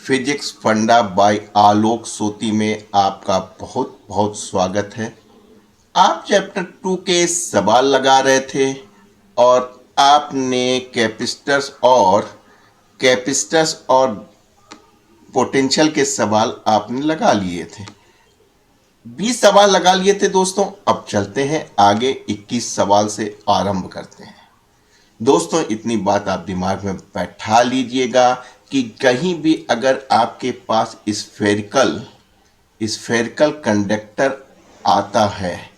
Physics फंडा bye आलोक सोती में आपका बहुत बहुत स्वागत है। आप चैप्टर 2 के सवाल लगा रहे थे और आपने कैपेसिटर्स और पोटेंशियल के सवाल आपने लगा लिए थे। 20 सवाल लगा लिए थे दोस्तों। अब चलते हैं आगे, 21 सवाल से आरंभ करते हैं। दोस्तों, इतनी बात आप दिमाग में बैठा लीजिएगा कि कहीं भी अगर आपके पास स्फेरिकल कंडक्टर आता है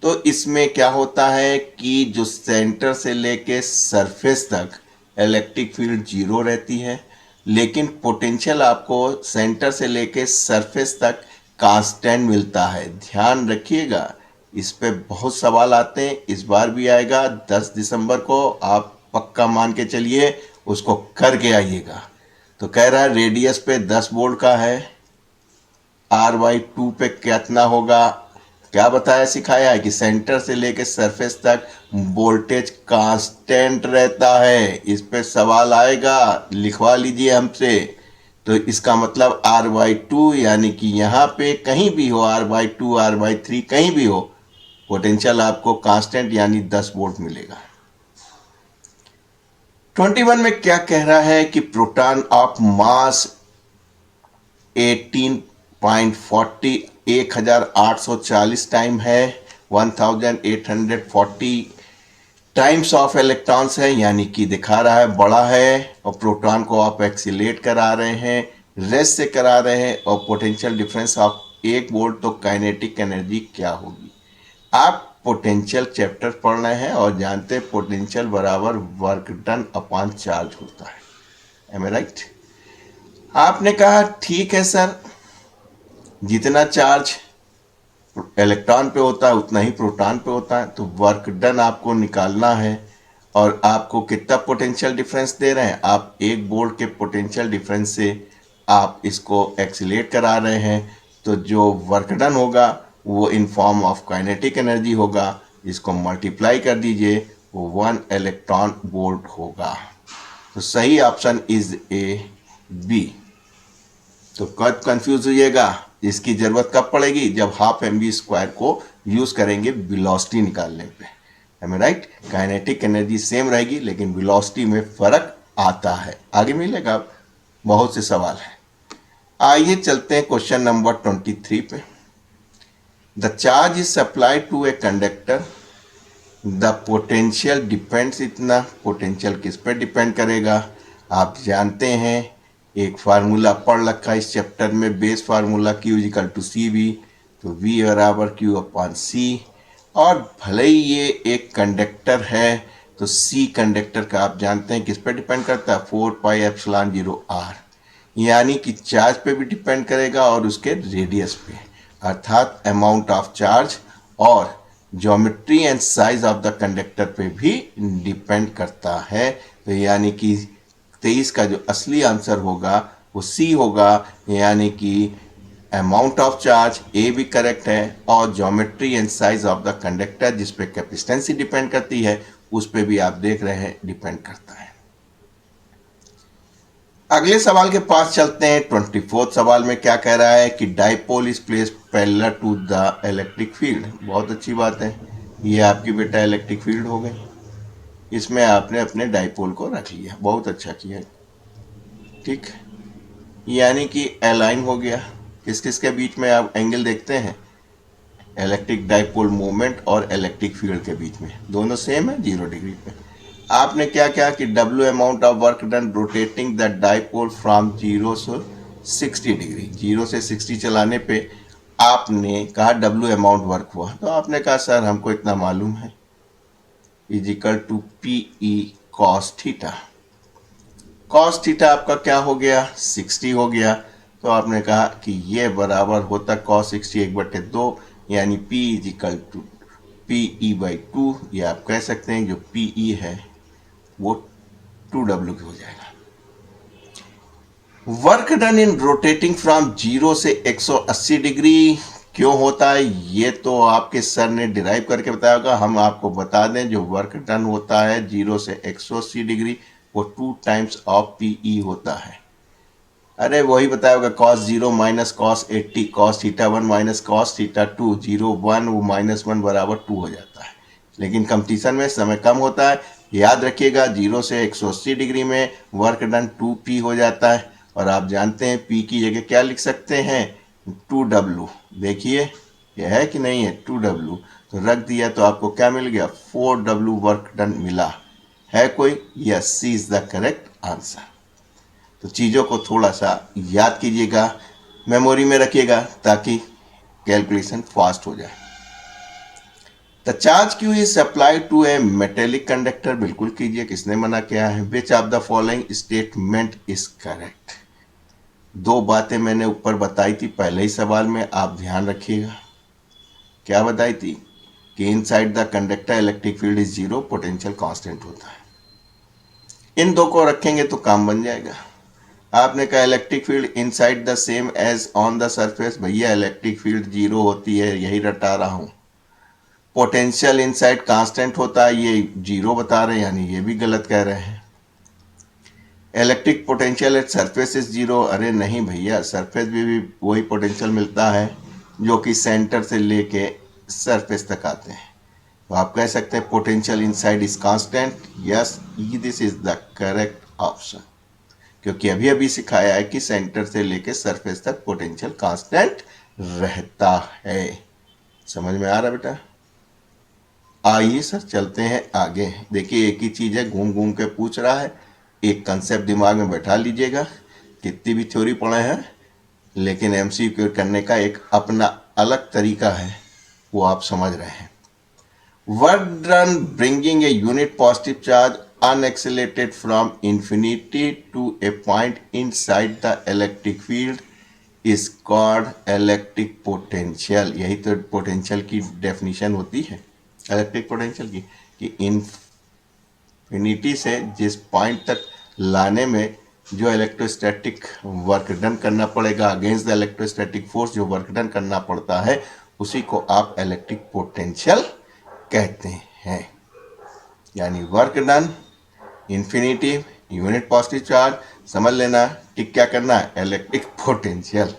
तो इसमें क्या होता है कि जो सेंटर से लेके सरफेस तक इलेक्ट्रिक फील्ड जीरो रहती है, लेकिन पोटेंशियल आपको सेंटर से लेके सरफेस तक कांस्टेंट मिलता है। ध्यान रखिएगा, इस पे बहुत सवाल आते हैं, इस बार भी आएगा। 10 दिसंबर को आप पक्का मान के चलिए, उसको करके आइएगा। तो कह रहा है रेडियस पे 10 वोल्ट का है, R/2 पे कितना होगा। क्या बताया सिखाया है कि सेंटर से लेके सरफेस तक वोल्टेज कांस्टेंट रहता है। इस पे सवाल आएगा, लिखवा लीजिए हमसे। तो इसका मतलब R/2 यानी कि यहाँ पे कहीं भी हो, R/2 R/3 कहीं भी हो, पोटेंशियल आपको कांस्टेंट यानी 10 वोल्ट मिलेगा। 21 में क्या कह रहा है कि प्रोटॉन ऑफ मास 18.40 1840 टाइम है, 1840 टाइम्स ऑफ इलेक्ट्रॉन्स है, यानी कि दिखा रहा है बड़ा है। और प्रोटॉन को आप एक्सीलेट करा रहे हैं, रेस्ट से करा रहे हैं, और पोटेंशियल डिफरेंस ऑफ 1 वोल्ट, तो काइनेटिक एनर्जी क्या होगी। आप पोटेंशियल चैप्टर पढ़ रहे हैं और जानते हैं पोटेंशियल बराबर वर्क डन अपॉन चार्ज होता है। एम आई राइट? आपने कहा ठीक है सर, जितना चार्ज इलेक्ट्रॉन पे होता है उतना ही प्रोटॉन पे होता है, तो वर्क डन आपको निकालना है। और आपको कितना पोटेंशियल डिफरेंस दे रहे हैं, आप 1 वोल्ट के पोटेंशियल डिफरेंस से आप इसको एक्सीलेट करा रहे हैं, तो जो वर्क डन होगा वो in form of kinetic energy होगा। इसको मल्टीप्लाई कर दीजिए, वो 1 इलेक्ट्रॉन वोल्ट होगा। तो सही ऑप्शन इज ए बी। तो कब कंफ्यूज होइएगा, इसकी जरूरत कब पड़ेगी, जब हाफ mv² को यूज करेंगे वेलोसिटी निकालने पे। हमें राइट, काइनेटिक एनर्जी सेम रहेगी लेकिन वेलोसिटी में फर्क आता है। आगे मिलेगा, बहुत से सवाल हैं। आइए चलते हैं क्वेश्चन नंबर 23 पे। The charge is supplied to a conductor, the potential depends. इतना पोटेंशियल किस पे डिपेंड करेगा, आप जानते हैं। एक फार्मूला पढ़ रखा है इस चैप्टर में, बेस फार्मूला Q=CV, तो V बराबर Q/C। और भले ही ये एक कंडक्टर है तो C कंडक्टर का आप जानते हैं किस पे डिपेंड करता है, 4πε0r, यानी कि चार्ज पे भी डिपेंड करेगा और उसके रेडियस पे, अर्थात अमाउंट ऑफ चार्ज और geometry and size of the conductor पे भी डिपेंड करता है। तो यानी कि 23 का जो असली आंसर होगा वो सी होगा, यानी कि अमाउंट ऑफ चार्ज ए भी करेक्ट है, और geometry and size of the conductor जिस पे कैपेसिटेंसी डिपेंड करती है उस पे भी आप देख रहे हैं डिपेंड करता है। अगले सवाल के पास चलते हैं। 24 सवाल में क्या कह रहा है कि dipole is place parallel to the electric field. बहुत अच्छी बात है, ये आपकी बेटा इलेक्ट्रिक फील्ड हो गई, इसमें आपने अपने डाइपोल को रख लिया, बहुत अच्छा किया। ठीक, यानी कि अलाइन हो गया। किस किस के बीच में आप एंगल देखते हैं, इलेक्ट्रिक डाइपोल मोमेंट और इलेक्ट्रिक फील्ड के बीच में दोनों सेम है, 0 डिग्री पे। आपने क्या किया कि W amount of work done rotating the dipole from 0 से 60 डिग्री, 0 से 60 चलाने पे आपने कहा W अमाउंट वर्क हुआ। तो आपने कहा सर हमको इतना मालूम है, = PE cos theta. cos theta आपका क्या हो गया, 60 हो गया। तो आपने कहा कि ये बराबर होता cos 60 1/2, यानी P PE/2। ये आप कह सकते हैं जो PE है वो 2W हो जाएगा। Work done in rotating from 0 से 180 डिग्री क्यों होता है, ये तो आपके सर ने डिराइव करके बताया होगा। हम आपको बता दें, जो वर्क डन होता है 0 से 180 डिग्री वो 2 टाइम्स ऑफ PE होता है। अरे वही बताया होगा, cos 0 minus cos 80, cos theta 1 minus cos theta 2, 0 1 वो -1 बराबर 2 हो जाता है। लेकिन कंपटीशन में समय कम होता है। याद रखिएगा 0 से 180 डिग्री में वर्क डन 2p हो जाता है। और आप जानते हैं p की जगह क्या लिख सकते हैं, 2w। देखिए यह है कि नहीं है, 2w तो रख दिया तो आपको क्या मिल गया, 4w वर्क डन मिला है कोई। Yes, C is the correct answer. तो चीज़ों को थोड़ा सा याद कीजिएगा, मेमोरी में रखिएगा ताकि कैलकुलेशन फास्ट हो जाए। The charge Q is supplied to a metallic conductor, बिल्कुल कीजिए, किसने मना किया है। Which of the following statement is correct. दो बातें मैंने ऊपर बताई थी पहले ही सवाल में, आप ध्यान रखिएगा। क्या बताई थी कि inside the conductor electric field is zero, potential constant होता है। इन दो को रखेंगे तो काम बन जाएगा। आपने कहा electric field inside the same as on the surface, भैया इलेक्ट्रिक फील्ड जीरो होती है, यही रटा रहा हूं। पोटेंशियल इनसाइड कांस्टेंट होता है, ये जीरो बता रहे हैं, यानी ये भी गलत कह रहे हैं। Electric potential at surface is zero, अरे नहीं भैया, सरफेस भी वही पोटेंशियल मिलता है जो कि सेंटर से लेके सरफेस तक आते हैं। तो आप कह सकते हैं potential inside is constant. Yes, this is the correct option, क्योंकि अभी अभी सिखाया है कि सेंटर से लेके सरफेस तक पोटेंशियल कांस्टेंट रहता है। समझ में आ रहा बेटा? आइए सर चलते हैं आगे। देखिए एक ही चीज़ है, घूम घूम के पूछ रहा है। एक कंसेप्ट दिमाग में बैठा लीजिएगा, कितनी भी थ्योरी पढ़े हैं लेकिन एमसीक्यू करने का एक अपना अलग तरीका है, वो आप समझ रहे हैं। Work done bringing a unit positive charge unaccelerated from infinity to a point inside the electric field is called electric potential। यही तो पोटेंशियल की डेफिनेशन होती है इलेक्ट्रिक पोटेंशियल की, कि इन्फिनिटी से जिस पॉइंट तक लाने में जो इलेक्ट्रोस्टैटिक वर्क डन करना पड़ेगा, अगेंस्ट द इलेक्ट्रोस्टैटिक फोर्स जो वर्क डन करना पड़ता है, उसी को आप इलेक्ट्रिक पोटेंशियल कहते हैं। यानी work done infinity unit positive charge, समझ लेना टिक क्या करना है, electric potential.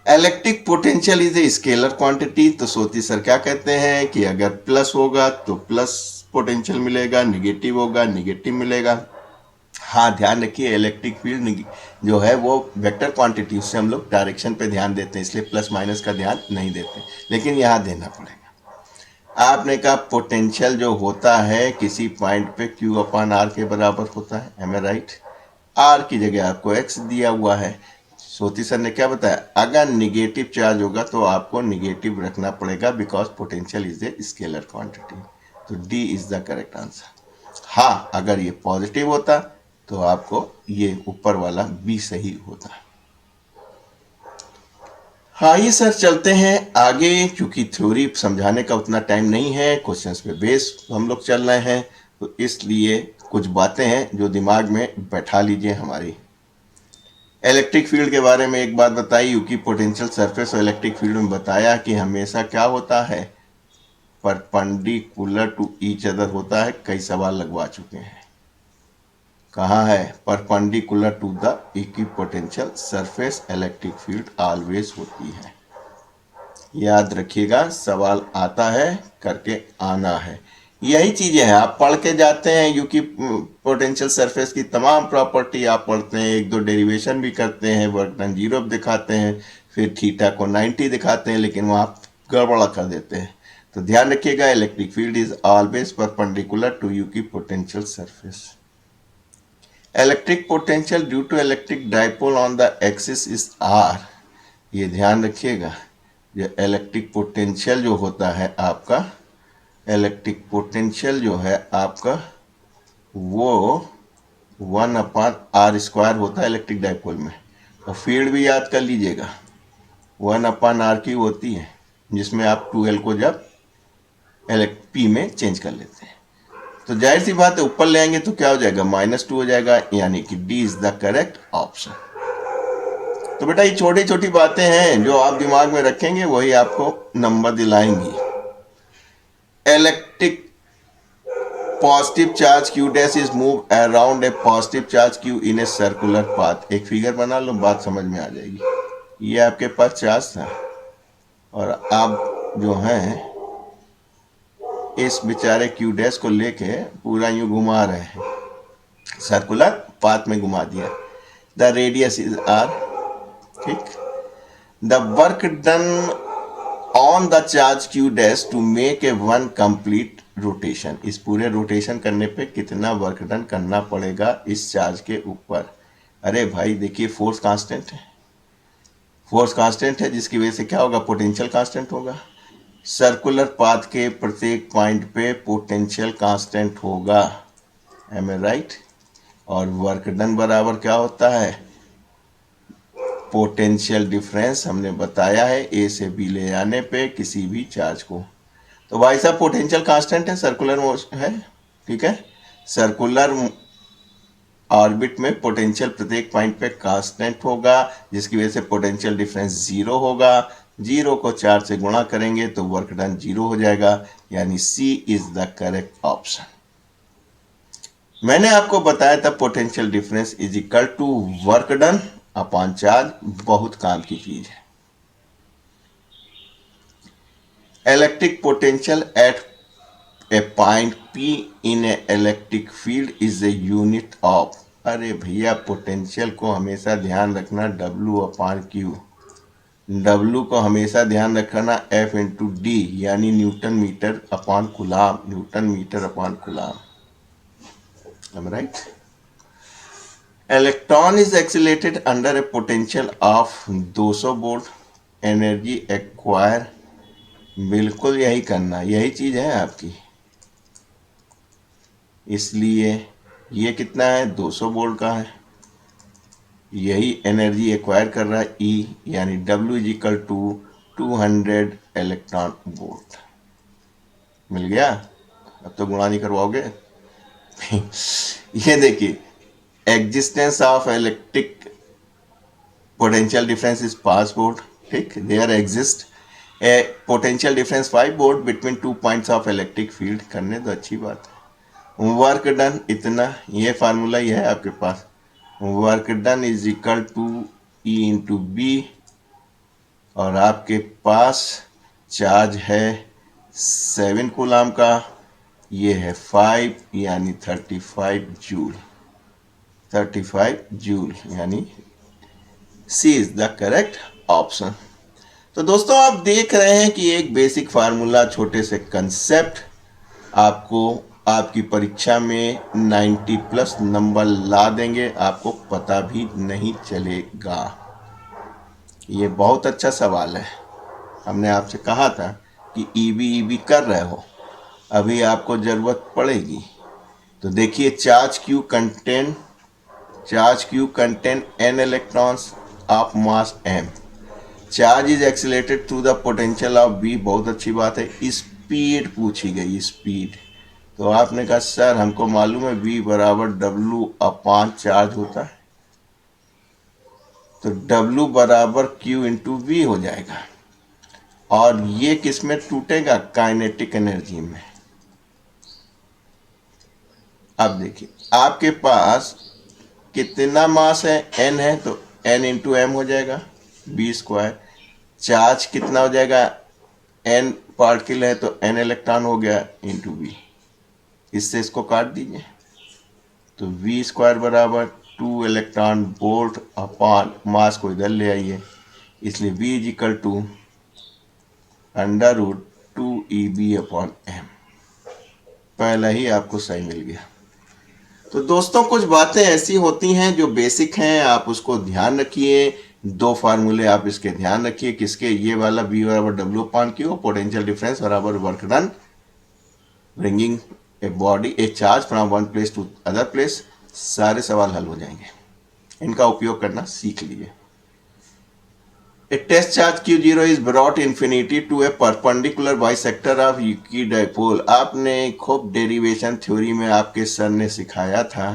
Electric potential is a scalar quantity. तो सोती सर क्या कहते हैं कि अगर प्लस होगा तो प्लस पोटेंशियल मिलेगा, निगेटिव होगा निगेटिव मिलेगा। हाँ ध्यान रखिए, इलेक्ट्रिक फील्ड जो है वो वेक्टर क्वांटिटी, उससे हम लोग डायरेक्शन पे ध्यान देते हैं, इसलिए प्लस माइनस का ध्यान नहीं देते, लेकिन यहाँ देना पड़ेगा। आपने कहा पोटेंशियल जो होता है किसी पॉइंट पे Q अपॉन R के बराबर होता है, एम ए राइट। R की जगह आपको X दिया हुआ है। सोती सर ने क्या बताया, अगर निगेटिव चार्ज होगा तो आपको निगेटिव रखना पड़ेगा, because potential is a scalar quantity. तो D is the correct answer. हाँ, अगर ये पॉजिटिव होता तो आपको ये ऊपर वाला B सही होता। हाँ ये सर चलते हैं आगे, क्योंकि थ्योरी समझाने का उतना टाइम नहीं है, क्वेश्चंस पे बेस हम लोग चल रहे हैं, तो इसलिए कुछ बातें हैं जो दिमाग में बैठा लीजिए हमारी। इलेक्ट्रिक फील्ड के बारे में एक बात बताई, यूकी पोटेंशियल सरफेस और इलेक्ट्रिक फील्ड में बताया कि हमेशा क्या होता है, परपेंडिकुलर टू ईच अदर होता है। कई सवाल लगवा चुके हैं, कहाँ है, perpendicular to the equipotential surface electric field always होती है। याद रखिएगा, सवाल आता है करके आना है। यही चीजें हैं, आप पढ़ के जाते हैं यूकी पोटेंशियल सरफेस की तमाम प्रॉपर्टी आप पढ़ते हैं, एक दो डेरिवेशन भी करते हैं, वर्क डन जीरो दिखाते हैं, फिर थीटा को 90 दिखाते हैं, लेकिन वहाँ गड़बड़ा कर देते हैं। तो ध्यान रखिएगा, electric field is always perpendicular to equipotential surface. Electric potential due to electric dipole on the axis is R. ये ध्यान रखिएगा, ये इलेक्ट्रिक पोटेंशियल जो होता है आपका, इलेक्ट्रिक पोटेंशियल जो है आपका वो 1/r² होता है इलेक्ट्रिक डाइपोल में। और फील्ड भी याद कर लीजिएगा 1/r³ होती है, जिसमें आप 2l को जब p में चेंज कर लेते हैं, तो जाहिर सी बात है ऊपर ले आएंगे तो क्या हो जाएगा, -2 हो जाएगा, यानी कि D is the correct option. तो बेटा ये छोटी छोटी बातें हैं जो आप दिमाग में रखेंगे, वही आपको नंबर दिलाएंगी। Electric positive charge q dash is move around a positive charge q in a circular path. एक फिगर बना लो, बात समझ में आ जाएगी। ये आपके पास चार्ज था और आप जो है इस बेचारे q डैश को लेके पूरा यूं घुमा रहे हैं, सर्कुलर पाथ में घुमा दिया। द रेडियस इज r, ठीक। The work done on the charge q dash to make a one complete rotation. इस पूरे रोटेशन करने पे कितना वर्क डन करना पड़ेगा इस चार्ज के ऊपर? अरे भाई देखिए, फोर्स कांस्टेंट है, फोर्स कांस्टेंट है, जिसकी वजह से क्या होगा? पोटेंशियल कांस्टेंट होगा। सर्कुलर पाथ के प्रत्येक पॉइंट पे पोटेंशियल कांस्टेंट होगा, एम ए राइट? और वर्क डन बराबर क्या होता है? पोटेंशियल डिफरेंस हमने बताया है, ए से बी ले जाने पे किसी भी चार्ज को। तो भाई साहब पोटेंशियल कांस्टेंट है, सर्कुलर मोशन है, ठीक है। सर्कुलर ऑर्बिट में पोटेंशियल प्रत्येक पॉइंट पे कांस्टेंट होगा, जिसकी वजह से पोटेंशियल डिफरेंस जीरो होगा। जीरो को 4 से गुणा करेंगे तो वर्क डन जीरो हो जाएगा, यानी C is the correct option. मैंने आपको बताया था potential difference is equal to work done upon charge, बहुत काम की चीज है। Electric potential at a point P in a electric field is a unit of. अरे भैया पोटेंशियल को हमेशा ध्यान रखना W अपॉन Q। W को हमेशा ध्यान रखना F इंटू डी, यानी newton metre upon coulomb, newton metre upon coulomb, right. Electron is accelerated under a potential of 200 volt, energy acquire, बिल्कुल यही करना, यही चीज है आपकी। इसलिए ये कितना है? 200 वोल्ट का है, यही एनर्जी एक्वायर कर रहा है E, यानी W is equal to 200 electron volt. मिल गया? अब तो गुणा नहीं करवाओगे। ये देखिए, existence of electric potential difference is 5 volt, ठीक। There exist a potential difference 5 volt between 2 points of electric field. करने तो अच्छी बात है। वर्क डन इतना, ये फार्मूला ही है आपके पास। Work done is equal to E into B, और आपके पास चार्ज है 7 कूलाम का, ये है 5, यानी 35 जूल, 35 जूल, यानी C is the correct option. तो दोस्तों आप देख रहे हैं कि एक बेसिक फार्मूला, छोटे से कंसेप्ट आपको आपकी परीक्षा में 90+ नंबर ला देंगे, आपको पता भी नहीं चलेगा। ये बहुत अच्छा सवाल है। हमने आपसे कहा था कि ईबी कर रहे हो, अभी आपको ज़रूरत पड़ेगी। तो देखिए, charge Q contain n electrons of mass m, charge is accelerated through the potential of b, बहुत अच्छी बात है। स्पीड पूछी गई, स्पीड। तो आपने कहा सर हमको मालूम है v बराबर W अपॉन चार्ज होता है, तो W बराबर Q इंटू वी हो जाएगा। और ये किस में टूटेगा? काइनेटिक एनर्जी में। अब देखिए, आपके पास कितना मास है? n है, तो n इंटू एम हो जाएगा, b²। चार्ज कितना हो जाएगा? n पार्टिकल है तो n इलेक्ट्रॉन हो गया इंटू v। इससे इसको काट दीजिए, तो v² बराबर 2 इलेक्ट्रॉन वोल्ट अपॉन मास को इधर ले आइए, इसलिए v is equal to √2 upon m। पहला ही आपको सही मिल गया। तो दोस्तों कुछ बातें ऐसी होती हैं जो बेसिक हैं, आप उसको ध्यान रखिए। 2 फार्मूले आप इसके ध्यान रखिए, किसके? ये वाला v बराबर W upon Q, potential difference बराबर work done bringing a charge from one place to other place. सारे सवाल हल हो जाएंगे, इनका उपयोग करना सीख लीजिए। A test charge Q0 is brought infinity to a perpendicular bisector of यूकी डाइपोल। आपने खूब डेरिवेशन थ्योरी में आपके सर ने सिखाया था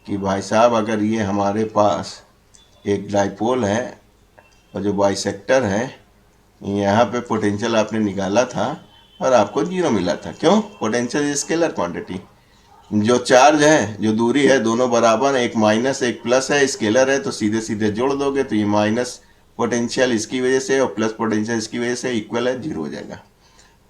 कि भाई साहब अगर ये हमारे पास एक डाइपोल है और जो बाइसेक्टर है, यहाँ पे पोटेंशियल आपने निकाला था और आपको 0 मिला था। क्यों? Potential is scalar quantity. जो चार्ज है, जो दूरी है, दोनों बराबर, एक माइनस एक प्लस है, स्केलर है, तो सीधे सीधे जोड़ दोगे तो ये माइनस पोटेंशियल इसकी वजह से और प्लस पोटेंशियल इसकी वजह से इक्वल है, जीरो हो जाएगा।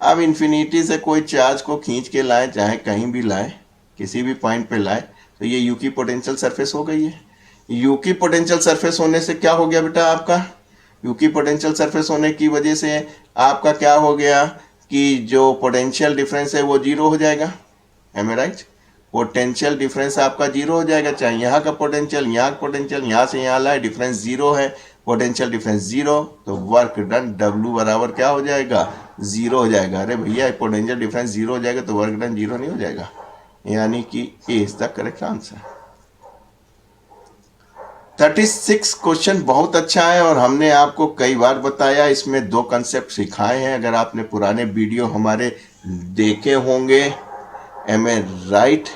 अब इन्फिनिटी से कोई चार्ज को खींच के लाए, चाहे कहीं भी लाए, किसी भी पॉइंट पे लाए, तो ये यू की पोटेंशियल सरफेस हो गई है। यू की पोटेंशियल सरफेस होने से क्या हो गया बेटा आपका, यू की पोटेंशियल सरफेस होने की वजह से आपका क्या हो गया कि जो पोटेंशियल डिफरेंस है वो जीरो हो जाएगा। एम आई राइट? पोटेंशियल डिफरेंस आपका जीरो हो जाएगा, चाहे यहाँ का पोटेंशियल, यहाँ का पोटेंशियल, यहाँ से यहाँ लाए, डिफरेंस जीरो है, पोटेंशियल डिफरेंस जीरो, तो वर्क डन W बराबर क्या हो जाएगा, जीरो हो जाएगा। अरे भैया पोटेंशियल डिफरेंस जीरो हो जाएगा तो वर्क डन जीरो नहीं हो जाएगा, यानी कि A is the correct answer. 36 question बहुत अच्छा है और हमने आपको कई बार बताया, इसमें दो कंसेप्ट सिखाए हैं। अगर आपने पुराने वीडियो हमारे देखे होंगे, एम ए राइट?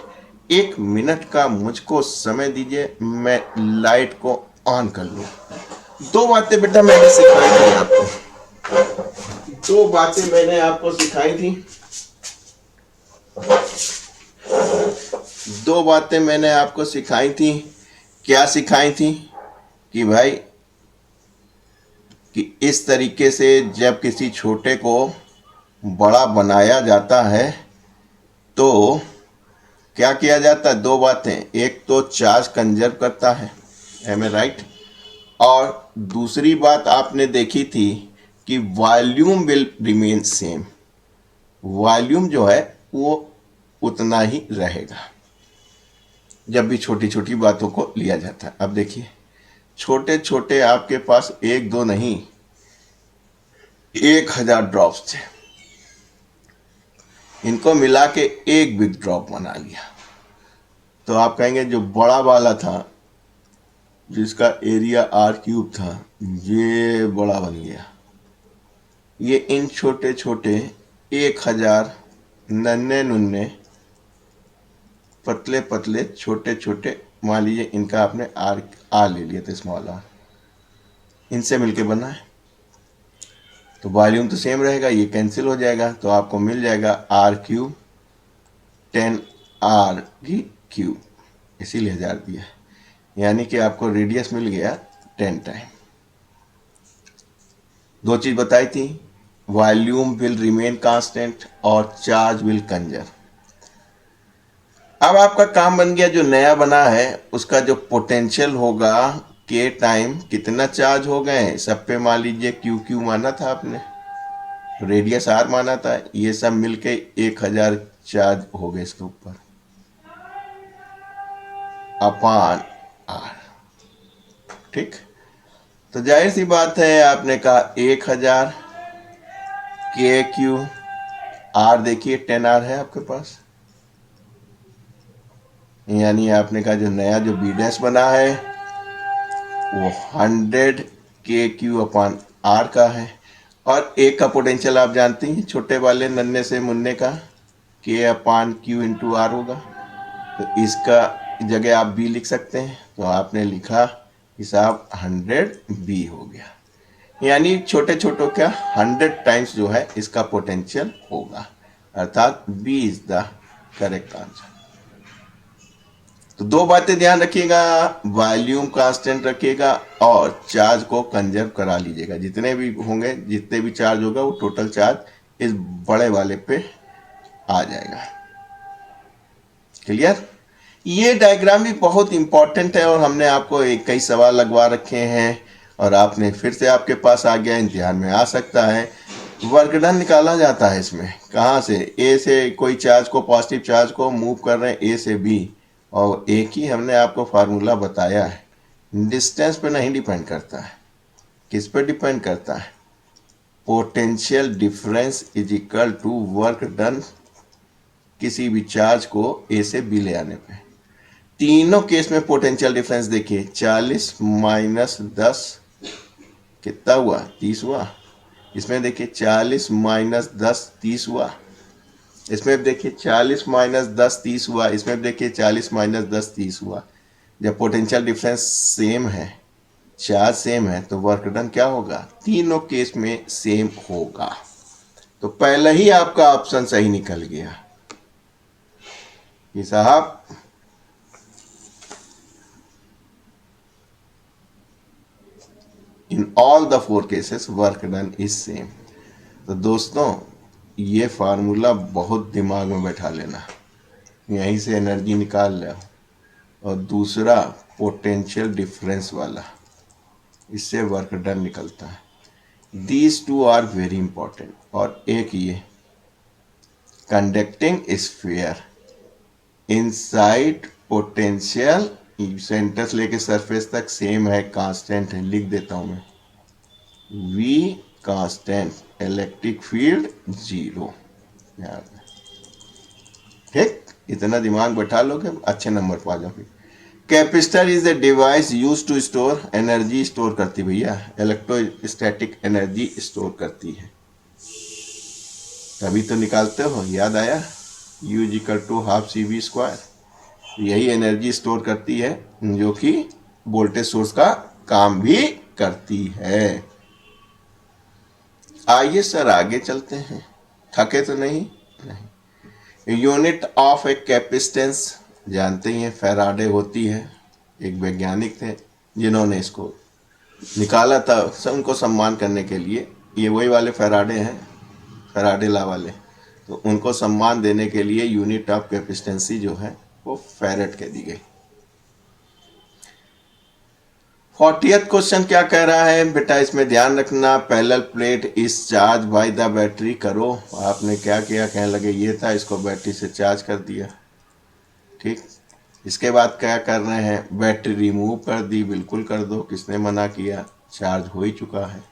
1 मिनट का मुझको समय दीजिए, मैं लाइट को ऑन कर लूँ। दो बातें बेटा मैंने सिखाई थी आपको, दो बातें मैंने आपको सिखाई थी, दो बातें मैंने आपको सिखाई थी। क्या सिखाई थी कि भाई कि इस तरीके से जब किसी छोटे को बड़ा बनाया जाता है तो क्या किया जाता है, दो बातें, एक तो चार्ज कंजर्व करता है, एम ए राइट? और दूसरी बात आपने देखी थी कि volume will remain same, volume जो है वो उतना ही रहेगा जब भी छोटी छोटी बातों को लिया जाता है। अब देखिए, छोटे छोटे आपके पास एक दो नहीं 1000 ड्रॉप्स थे, इनको मिला के एक बिग ड्रॉप बना लिया, तो आप कहेंगे जो बड़ा वाला था जिसका एरिया R³ था, ये बड़ा बन गया। ये इन छोटे छोटे 1000 नन्हे नुन्ने पतले पतले छोटे छोटे, मान लीजिए इनका आपने आर ले लिया था, स्मॉल आर, इनसे मिलके बना है, तो वॉल्यूम तो सेम रहेगा, ये कैंसिल हो जाएगा, तो आपको मिल जाएगा R³ 10R³, इसीलिए 1000 दिया है, यानी कि आपको रेडियस मिल गया 10 टाइम। दो चीज बताई थी, वॉल्यूम विल रिमेन कांस्टेंट और चार्ज विल कंजर्व। अब आपका काम बन गया, जो नया बना है उसका जो पोटेंशियल होगा के टाइम कितना चार्ज हो गए, सब पे मान लीजिए QQ माना था आपने, रेडियस R माना था, ये सब मिलके 1000 चार्ज हो गए इसके ऊपर अपान R। ठीक, तो जाहिर सी बात है, आपने कहा 1000 KQ, R देखिए 10R है आपके पास, यानी आपने कहा जो नया जो B डैश बना है वो 100 KQ अपान R का है, और एक का पोटेंशियल आप जानती हैं छोटे वाले नन्हे से मुन्ने का, K अपान Q इंटू R होगा, तो इसका जगह आप B लिख सकते हैं, तो आपने लिखा हिसाब 100B हो गया, यानी छोटे छोटों का 100 टाइम्स जो है इसका पोटेंशियल होगा, अर्थात B is the correct answer. तो दो बातें ध्यान रखिएगा, वॉल्यूम कांस्टेंट रखिएगा और चार्ज को कंजर्व करा लीजिएगा, जितने भी होंगे, जितने भी चार्ज होगा वो टोटल चार्ज इस बड़े वाले पे आ जाएगा। क्लियर? ये डायग्राम भी बहुत इंपॉर्टेंट है और हमने आपको कई सवाल लगवा रखे हैं और आपने फिर से आपके पास आ गया, इम्तिहान में आ सकता है। वर्क डन निकाला जाता है इसमें, कहाँ से, ए से कोई चार्ज को, पॉजिटिव चार्ज को मूव कर रहे हैं ए से बी, और एक ही हमने आपको फार्मूला बताया है, डिस्टेंस पे नहीं डिपेंड करता है, किस पे डिपेंड करता है, potential difference is equal to work done किसी भी चार्ज को ए से बी ले आने पे। तीनों केस में पोटेंशियल डिफरेंस देखिए, 40 माइनस 10 कितना हुआ, 30 हुआ, इसमें देखिए 40 माइनस 10 30 हुआ, इसमें देखिए 40 माइनस 10 30 हुआ, इसमें देखिए 40 माइनस 10 30 हुआ। जब पोटेंशियल डिफरेंस सेम है, चार्ज सेम है, तो वर्क डन क्या होगा, तीनों केस में सेम होगा। तो पहले ही आपका ऑप्शन सही निकल गया। कि साहब in all the 4 cases work done is same. तो दोस्तों ये फार्मूला बहुत दिमाग में बैठा लेना, यहीं से एनर्जी निकाल लो। और दूसरा पोटेंशियल डिफरेंस वाला, इससे वर्क डन निकलता है। These two are very important. और एक ये conducting sphere inside potential centre से लेके सरफेस तक सेम है, कांस्टेंट है। लिख देता हूं मैं V कांस्टेंट, इलेक्ट्रिक फील्ड 0। ठीक, इतना दिमाग बैठा लोगे अच्छे नंबर पा जाओगे। Capacitor is the device use to store energy, store करती भैया, इलेक्ट्रोस्टैटिक एनर्जी स्टोर करती है। तभी तो निकालते हो, याद आया, U equal to half CV²। यही एनर्जी स्टोर करती है जो कि वोल्टेज सोर्स का काम भी करती है। आइए सर आगे चलते हैं, थके तो नहीं? यूनिट ऑफ ए कैपेसिटेंस जानते ही हैं, फैराडे होती है। एक वैज्ञानिक थे जिन्होंने इसको निकाला था, उनको सम्मान करने के लिए। ये वही वाले फैराडे हैं, फैराडे लॉ वाले। तो उनको सम्मान देने के लिए यूनिट ऑफ कैपेसिटेंसी जो है वो फैरेड कह दी गई। 40th क्वेश्चन क्या कह रहा है बेटा, इसमें ध्यान रखना। Parallel plate is charge by the battery करो। आपने क्या किया, कहने लगे ये था, इसको बैटरी से चार्ज कर दिया। ठीक, इसके बाद क्या कर रहे हैं, बैटरी रिमूव कर दी। बिल्कुल कर दो, किसने मना किया, चार्ज हो ही चुका है।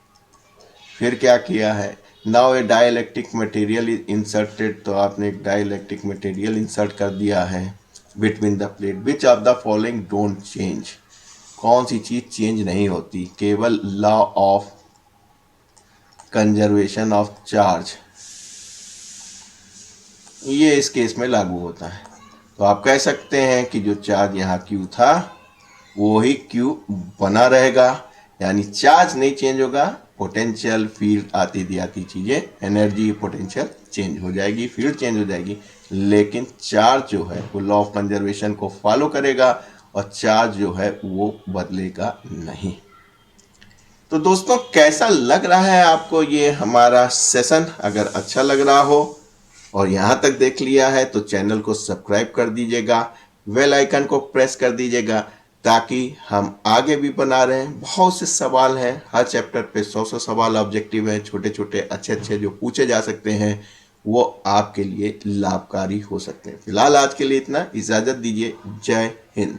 फिर क्या किया है, now A dielectric material is inserted. तो आपने एक डाइलेक्ट्रिक मटेरियल इंसर्ट कर दिया है between the plate. Which of the following don't change, कौन सी चीज चेंज नहीं होती, केवल law of conservation of charge ये इस केस में लागू होता है। तो आप कह सकते हैं कि जो चार्ज यहाँ Q था वो ही Q बना रहेगा, यानी चार्ज नहीं चेंज होगा। पोटेंशियल फील्ड आती दियाती चीजें, एनर्जी पोटेंशियल चेंज हो जाएगी, फील्ड चेंज हो जाएगी, लेकिन चार्ज जो है वो लॉ ऑफ कंजर्वेशन को फॉलो करेगा और चार्ज जो है वो बदलेगा नहीं। तो दोस्तों कैसा लग रहा है आपको ये हमारा सेशन? अगर अच्छा लग रहा हो और यहाँ तक देख लिया है तो चैनल को सब्सक्राइब कर दीजिएगा, बेल आइकन को प्रेस कर दीजिएगा, ताकि हम आगे भी बना रहे हैं। बहुत से सवाल हैं, हर चैप्टर पे 100 सवाल ऑब्जेक्टिव हैं, छोटे छोटे अच्छे अच्छे जो पूछे जा सकते हैं, वो आपके लिए लाभकारी हो सकते हैं। फिलहाल आज के लिए इतना, इजाज़त दीजिए। जय हिंद।